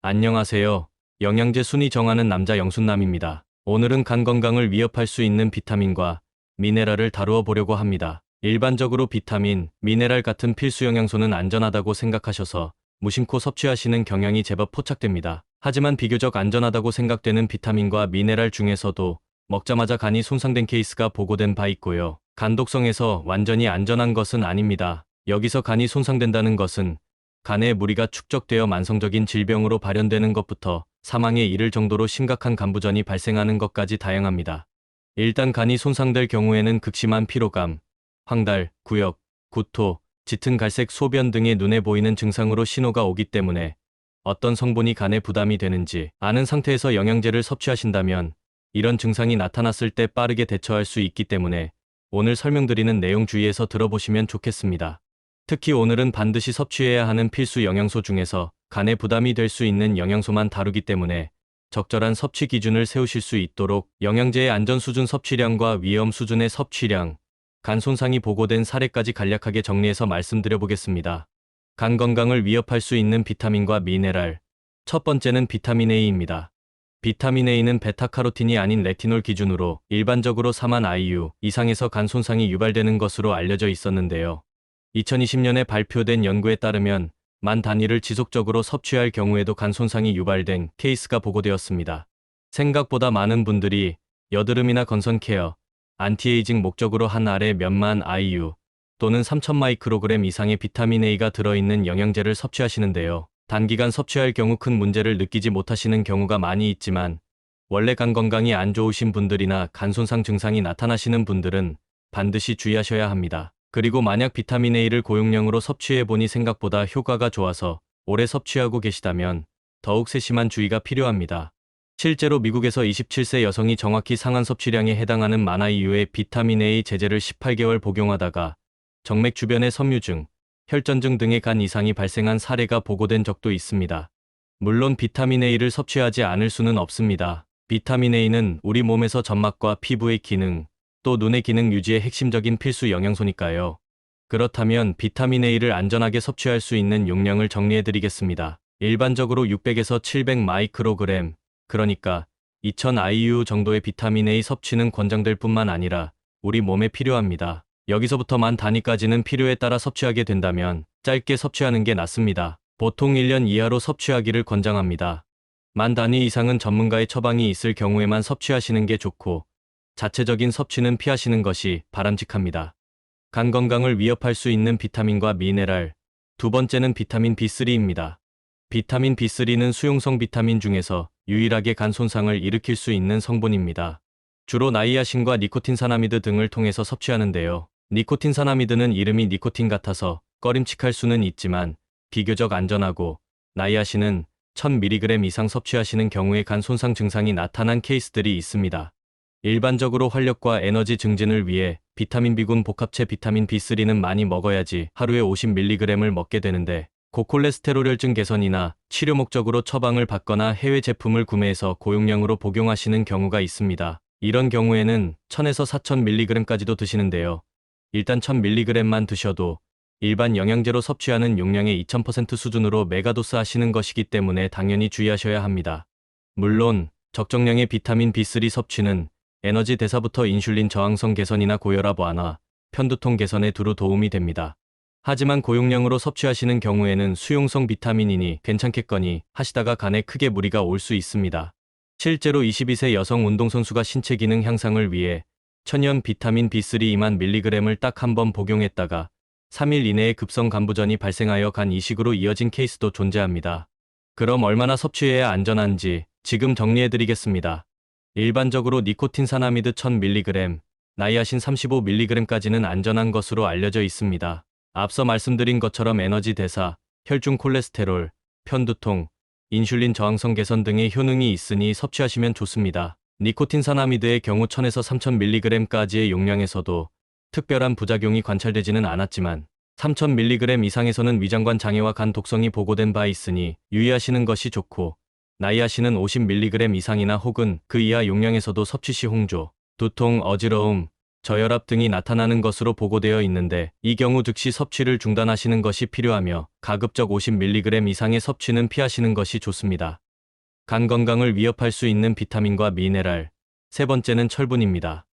안녕하세요. 영양제 순위 정하는 남자 영순남입니다. 오늘은 간 건강을 위협할 수 있는 비타민과 미네랄을 다루어 보려고 합니다. 일반적으로 비타민, 미네랄 같은 필수 영양소는 안전하다고 생각하셔서 무심코 섭취하시는 경향이 제법 포착됩니다. 하지만 비교적 안전하다고 생각되는 비타민과 미네랄 중에서도 먹자마자 간이 손상된 케이스가 보고된 바 있고요. 간 독성에서 완전히 안전한 것은 아닙니다. 여기서 간이 손상된다는 것은 간에 무리가 축적되어 만성적인 질병으로 발현되는 것부터 사망에 이를 정도로 심각한 간부전이 발생하는 것까지 다양합니다. 일단 간이 손상될 경우에는 극심한 피로감, 황달, 구역, 구토, 짙은 갈색 소변 등의 눈에 보이는 증상으로 신호가 오기 때문에 어떤 성분이 간에 부담이 되는지 아는 상태에서 영양제를 섭취하신다면 이런 증상이 나타났을 때 빠르게 대처할 수 있기 때문에 오늘 설명드리는 내용 주의해서 들어보시면 좋겠습니다. 특히 오늘은 반드시 섭취해야 하는 필수 영양소 중에서 간에 부담이 될 수 있는 영양소만 다루기 때문에 적절한 섭취 기준을 세우실 수 있도록 영양제의 안전 수준 섭취량과 위험 수준의 섭취량, 간 손상이 보고된 사례까지 간략하게 정리해서 말씀드려 보겠습니다. 간 건강을 위협할 수 있는 비타민과 미네랄. 첫 번째는 비타민 A입니다. 비타민 A는 베타카로틴이 아닌 레티놀 기준으로 일반적으로 4만 IU 이상에서 간 손상이 유발되는 것으로 알려져 있었는데요. 2020년에 발표된 연구에 따르면 만 단위를 지속적으로 섭취할 경우에도 간 손상이 유발된 케이스가 보고되었습니다. 생각보다 많은 분들이 여드름이나 건선 케어, 안티에이징 목적으로 한 알에 몇만 IU 또는 3,000 마이크로그램 이상의 비타민 A가 들어있는 영양제를 섭취하시는데요. 단기간 섭취할 경우 큰 문제를 느끼지 못하시는 경우가 많이 있지만 원래 간 건강이 안 좋으신 분들이나 간 손상 증상이 나타나시는 분들은 반드시 주의하셔야 합니다. 그리고 만약 비타민 A를 고용량으로 섭취해보니 생각보다 효과가 좋아서 오래 섭취하고 계시다면 더욱 세심한 주의가 필요합니다. 실제로 미국에서 27세 여성이 정확히 상한 섭취량에 해당하는 만 IU의 비타민 A 제제를 18개월 복용하다가 정맥 주변의 섬유증, 혈전증 등의 간 이상이 발생한 사례가 보고된 적도 있습니다. 물론 비타민 A를 섭취하지 않을 수는 없습니다. 비타민 A는 우리 몸에서 점막과 피부의 기능, 또 눈의 기능 유지의 핵심적인 필수 영양소니까요. 그렇다면 비타민 A를 안전하게 섭취할 수 있는 용량을 정리해드리겠습니다. 일반적으로 600에서 700 마이크로그램, 그러니까 2000 IU 정도의 비타민 A 섭취는 권장될 뿐만 아니라 우리 몸에 필요합니다. 여기서부터 만 단위까지는 필요에 따라 섭취하게 된다면 짧게 섭취하는 게 낫습니다. 보통 1년 이하로 섭취하기를 권장합니다. 만 단위 이상은 전문가의 처방이 있을 경우에만 섭취하시는 게 좋고 자체적인 섭취는 피하시는 것이 바람직합니다. 간 건강을 위협할 수 있는 비타민과 미네랄. 두 번째는 비타민 B3입니다. 비타민 B3는 수용성 비타민 중에서 유일하게 간 손상을 일으킬 수 있는 성분입니다. 주로 나이아신과 니코틴사나미드 등을 통해서 섭취하는데요. 니코틴사나미드는 이름이 니코틴 같아서 꺼림칙할 수는 있지만 비교적 안전하고 나이아신은 1000mg 이상 섭취하시는 경우에 간 손상 증상이 나타난 케이스들이 있습니다. 일반적으로 활력과 에너지 증진을 위해 비타민 B군 복합체 비타민 B3는 많이 먹어야지 하루에 50mg을 먹게 되는데 고콜레스테롤혈증 개선이나 치료 목적으로 처방을 받거나 해외 제품을 구매해서 고용량으로 복용하시는 경우가 있습니다. 이런 경우에는 1000에서 4000mg까지도 드시는데요. 일단 1000mg만 드셔도 일반 영양제로 섭취하는 용량의 2000% 수준으로 메가도스 하시는 것이기 때문에 당연히 주의하셔야 합니다. 물론 적정량의 비타민 B3 섭취는 에너지 대사부터 인슐린 저항성 개선이나 고혈압 완화, 편두통 개선에 두루 도움이 됩니다. 하지만 고용량으로 섭취하시는 경우에는 수용성 비타민이니 괜찮겠거니 하시다가 간에 크게 무리가 올 수 있습니다. 실제로 22세 여성 운동선수가 신체 기능 향상을 위해 천연 비타민 B3 2만 mg을 딱 한 번 복용했다가 3일 이내에 급성 간부전이 발생하여 간 이식으로 이어진 케이스도 존재합니다. 그럼 얼마나 섭취해야 안전한지 지금 정리해드리겠습니다. 일반적으로 니코틴사나미드 1000mg, 나이아신 35mg까지는 안전한 것으로 알려져 있습니다. 앞서 말씀드린 것처럼 에너지 대사, 혈중 콜레스테롤, 편두통, 인슐린 저항성 개선 등의 효능이 있으니 섭취하시면 좋습니다. 니코틴사나미드의 경우 1000에서 3000mg까지의 용량에서도 특별한 부작용이 관찰되지는 않았지만 3000mg 이상에서는 위장관 장애와 간 독성이 보고된 바 있으니 유의하시는 것이 좋고 나이아신은 50mg 이상이나 혹은 그 이하 용량에서도 섭취 시 홍조, 두통, 어지러움, 저혈압 등이 나타나는 것으로 보고되어 있는데 이 경우 즉시 섭취를 중단하시는 것이 필요하며 가급적 50mg 이상의 섭취는 피하시는 것이 좋습니다. 간 건강을 위협할 수 있는 비타민과 미네랄. 세 번째는 철분입니다.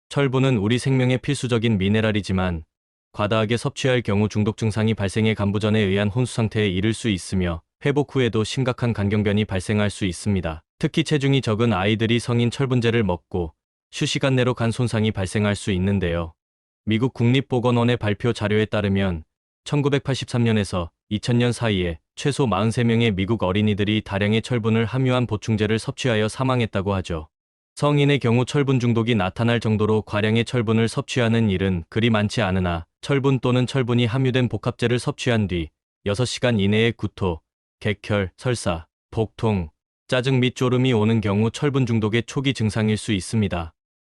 철분은 우리 생명에 필수적인 미네랄이지만 과다하게 섭취할 경우 중독 증상이 발생해 간부전에 의한 혼수 상태에 이를 수 있으며 회복 후에도 심각한 간경변이 발생할 수 있습니다. 특히 체중이 적은 아이들이 성인 철분제를 먹고 휴시간 내로 간 손상이 발생할 수 있는데요. 미국 국립보건원의 발표 자료에 따르면 1983년에서 2000년 사이에 최소 43명의 미국 어린이들이 다량의 철분을 함유한 보충제를 섭취하여 사망했다고 하죠. 성인의 경우 철분 중독이 나타날 정도로 과량의 철분을 섭취하는 일은 그리 많지 않으나 철분 또는 철분이 함유된 복합제를 섭취한 뒤 6시간 이내에 구토, 객혈, 설사, 복통, 짜증 및 졸음이 오는 경우 철분 중독의 초기 증상일 수 있습니다.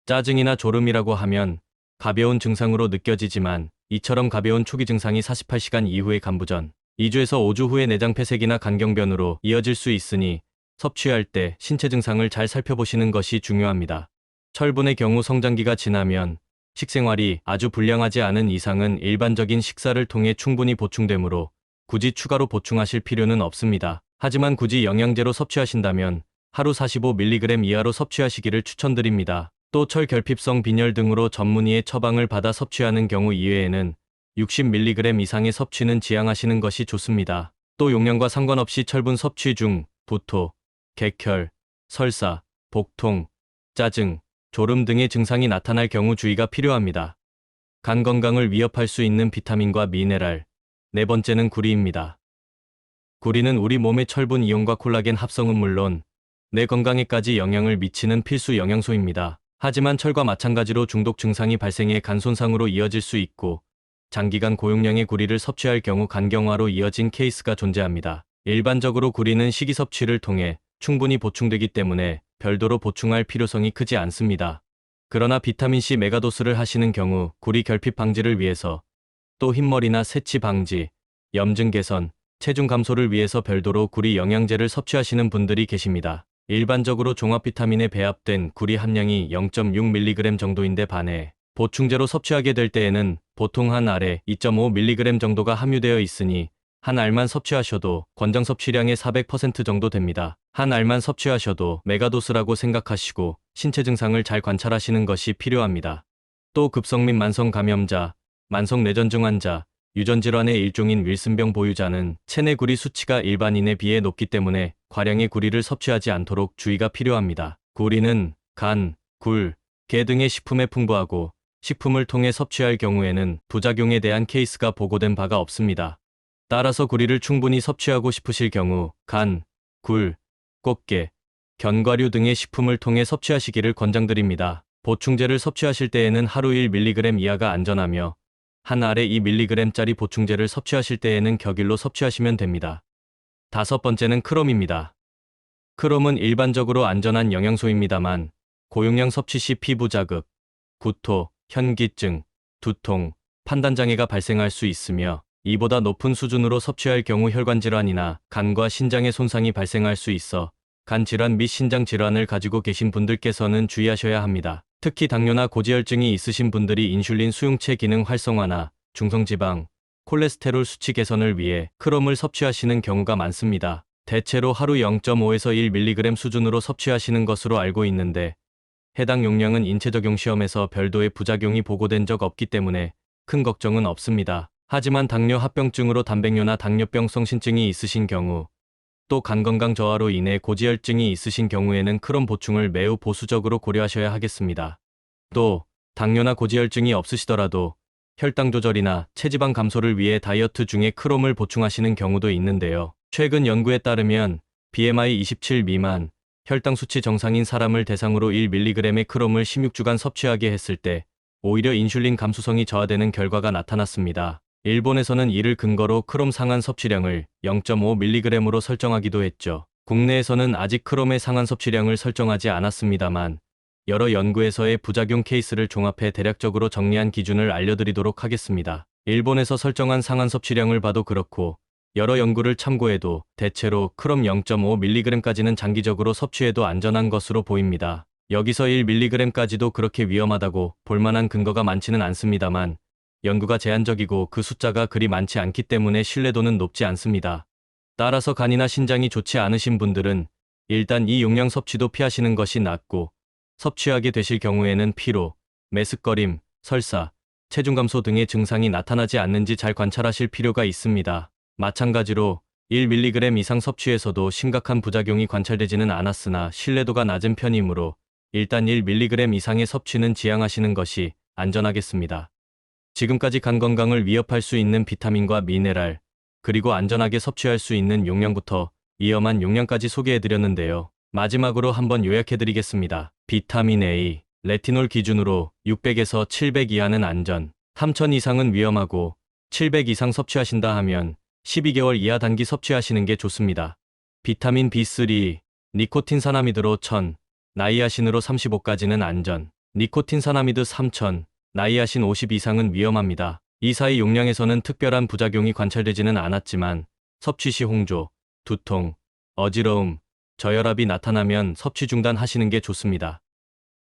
짜증이나 졸음이라고 하면 가벼운 증상으로 느껴지지만 이처럼 가벼운 초기 증상이 48시간 이후의 간부전, 2주에서 5주 후의 내장 폐색이나 간경변으로 이어질 수 있으니 섭취할 때 신체 증상을 잘 살펴보시는 것이 중요합니다. 철분의 경우 성장기가 지나면 식생활이 아주 불량하지 않은 이상은 일반적인 식사를 통해 충분히 보충되므로 굳이 추가로 보충하실 필요는 없습니다. 하지만 굳이 영양제로 섭취하신다면 하루 45mg 이하로 섭취하시기를 추천드립니다. 또 철결핍성 빈혈 등으로 전문의의 처방을 받아 섭취하는 경우 이외에는 60mg 이상의 섭취는 지양하시는 것이 좋습니다. 또 용량과 상관없이 철분 섭취 중 구토, 객혈, 설사, 복통, 짜증, 졸음 등의 증상이 나타날 경우 주의가 필요합니다. 간 건강을 위협할 수 있는 비타민과 미네랄. 네 번째는 구리입니다. 구리는 우리 몸의 철분 이온과 콜라겐 합성은 물론 뇌 건강에까지 영향을 미치는 필수 영양소입니다. 하지만 철과 마찬가지로 중독 증상이 발생해 간 손상으로 이어질 수 있고 장기간 고용량의 구리를 섭취할 경우 간경화로 이어진 케이스가 존재합니다. 일반적으로 구리는 식이 섭취를 통해 충분히 보충되기 때문에 별도로 보충할 필요성이 크지 않습니다. 그러나 비타민C 메가도스를 하시는 경우 구리 결핍 방지를 위해서 또 흰머리나 새치 방지, 염증 개선, 체중 감소를 위해서 별도로 구리 영양제를 섭취하시는 분들이 계십니다. 일반적으로 종합 비타민에 배합된 구리 함량이 0.6mg 정도인데 반해 보충제로 섭취하게 될 때에는 보통 한 알에 2.5mg 정도가 함유되어 있으니 한 알만 섭취하셔도 권장 섭취량의 400% 정도 됩니다. 한 알만 섭취하셔도 메가도스라고 생각하시고 신체 증상을 잘 관찰하시는 것이 필요합니다. 또 급성 및 만성 감염자, 만성 뇌전증 환자, 유전질환의 일종인 윌슨병 보유자는 체내 구리 수치가 일반인에 비해 높기 때문에 과량의 구리를 섭취하지 않도록 주의가 필요합니다. 구리는 간, 굴, 게 등의 식품에 풍부하고 식품을 통해 섭취할 경우에는 부작용에 대한 케이스가 보고된 바가 없습니다. 따라서 구리를 충분히 섭취하고 싶으실 경우 간, 굴, 꽃게, 견과류 등의 식품을 통해 섭취하시기를 권장드립니다. 보충제를 섭취하실 때에는 하루 1mg 이하가 안전하며 한 알에 2mg짜리 보충제를 섭취하실 때에는 격일로 섭취하시면 됩니다. 다섯 번째는 크롬입니다. 크롬은 일반적으로 안전한 영양소입니다만 고용량 섭취 시 피부 자극, 구토, 현기증, 두통, 판단장애가 발생할 수 있으며 이보다 높은 수준으로 섭취할 경우 혈관질환이나 간과 신장의 손상이 발생할 수 있어 간질환 및 신장질환을 가지고 계신 분들께서는 주의하셔야 합니다. 특히 당뇨나 고지혈증이 있으신 분들이 인슐린 수용체 기능 활성화나 중성지방, 콜레스테롤 수치 개선을 위해 크롬을 섭취하시는 경우가 많습니다. 대체로 하루 0.5에서 1mg 수준으로 섭취하시는 것으로 알고 있는데 해당 용량은 인체 적용 시험에서 별도의 부작용이 보고된 적 없기 때문에 큰 걱정은 없습니다. 하지만 당뇨 합병증으로 단백뇨나 당뇨병성 신증이 있으신 경우 또 간건강 저하로 인해 고지혈증이 있으신 경우에는 크롬 보충을 매우 보수적으로 고려하셔야 하겠습니다. 또 당뇨나 고지혈증이 없으시더라도 혈당 조절이나 체지방 감소를 위해 다이어트 중에 크롬을 보충하시는 경우도 있는데요. 최근 연구에 따르면 BMI 27 미만, 혈당 수치 정상인 사람을 대상으로 1mg의 크롬을 16주간 섭취하게 했을 때 오히려 인슐린 감수성이 저하되는 결과가 나타났습니다. 일본에서는 이를 근거로 크롬 상한 섭취량을 0.5mg으로 설정하기도 했죠. 국내에서는 아직 크롬의 상한 섭취량을 설정하지 않았습니다만 여러 연구에서의 부작용 케이스를 종합해 대략적으로 정리한 기준을 알려드리도록 하겠습니다. 일본에서 설정한 상한 섭취량을 봐도 그렇고 여러 연구를 참고해도 대체로 크롬 0.5mg까지는 장기적으로 섭취해도 안전한 것으로 보입니다. 여기서 1mg까지도 그렇게 위험하다고 볼 만한 근거가 많지는 않습니다만 연구가 제한적이고 그 숫자가 그리 많지 않기 때문에 신뢰도는 높지 않습니다. 따라서 간이나 신장이 좋지 않으신 분들은 일단 이 용량 섭취도 피하시는 것이 낫고 섭취하게 되실 경우에는 피로, 메스꺼림, 설사, 체중 감소 등의 증상이 나타나지 않는지 잘 관찰하실 필요가 있습니다. 마찬가지로 1mg 이상 섭취에서도 심각한 부작용이 관찰되지는 않았으나 신뢰도가 낮은 편이므로 일단 1mg 이상의 섭취는 지양하시는 것이 안전하겠습니다. 지금까지 간 건강을 위협할 수 있는 비타민과 미네랄, 그리고 안전하게 섭취할 수 있는 용량부터 위험한 용량까지 소개해드렸는데요. 마지막으로 한번 요약해드리겠습니다. 비타민 A, 레티놀 기준으로 600에서 700 이하는 안전, 3000 이상은 위험하고 700 이상 섭취하신다 하면 12개월 이하 단기 섭취하시는 게 좋습니다. 비타민 B3, 니코틴 사나미드로 1000, 나이아신으로 35까지는 안전, 니코틴 사나미드 3000, 나이아신 50 이상은 위험합니다. 이 사이 용량에서는 특별한 부작용이 관찰되지는 않았지만 섭취 시 홍조, 두통, 어지러움, 저혈압이 나타나면 섭취 중단하시는 게 좋습니다.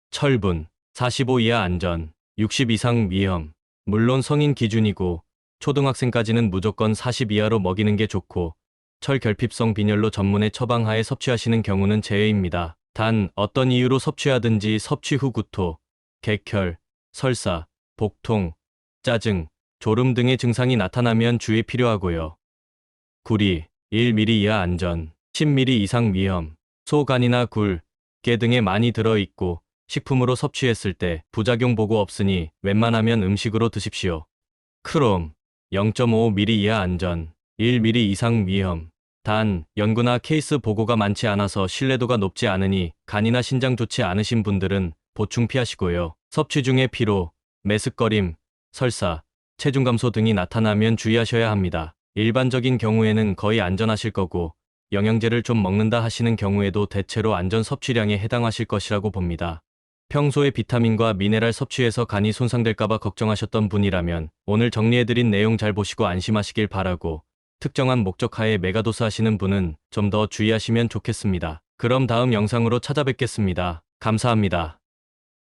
철분, 45 이하 안전, 60 이상 위험, 물론 성인 기준이고 초등학생까지는 무조건 40 이하로 먹이는 게 좋고 철결핍성 빈혈로 전문의 처방하에 섭취하시는 경우는 제외입니다. 단 어떤 이유로 섭취하든지 섭취 후 구토, 객혈, 설사, 복통, 짜증, 졸음 등의 증상이 나타나면 주의 필요하고요. 구리, 1ml 이하 안전, 10ml 이상 위험, 소, 간이나 굴, 깨 등에 많이 들어있고 식품으로 섭취했을 때 부작용 보고 없으니 웬만하면 음식으로 드십시오. 크롬, 0.5ml 이하 안전, 1ml 이상 위험, 단 연구나 케이스 보고가 많지 않아서 신뢰도가 높지 않으니 간이나 신장 좋지 않으신 분들은 보충 피하시고요. 섭취 중에 피로, 메스꺼림, 설사, 체중 감소 등이 나타나면 주의하셔야 합니다. 일반적인 경우에는 거의 안전하실 거고 영양제를 좀 먹는다 하시는 경우에도 대체로 안전 섭취량에 해당하실 것이라고 봅니다. 평소에 비타민과 미네랄 섭취에서 간이 손상될까봐 걱정하셨던 분이라면 오늘 정리해드린 내용 잘 보시고 안심하시길 바라고 특정한 목적하에 메가도스 하시는 분은 좀 더 주의하시면 좋겠습니다. 그럼 다음 영상으로 찾아뵙겠습니다. 감사합니다.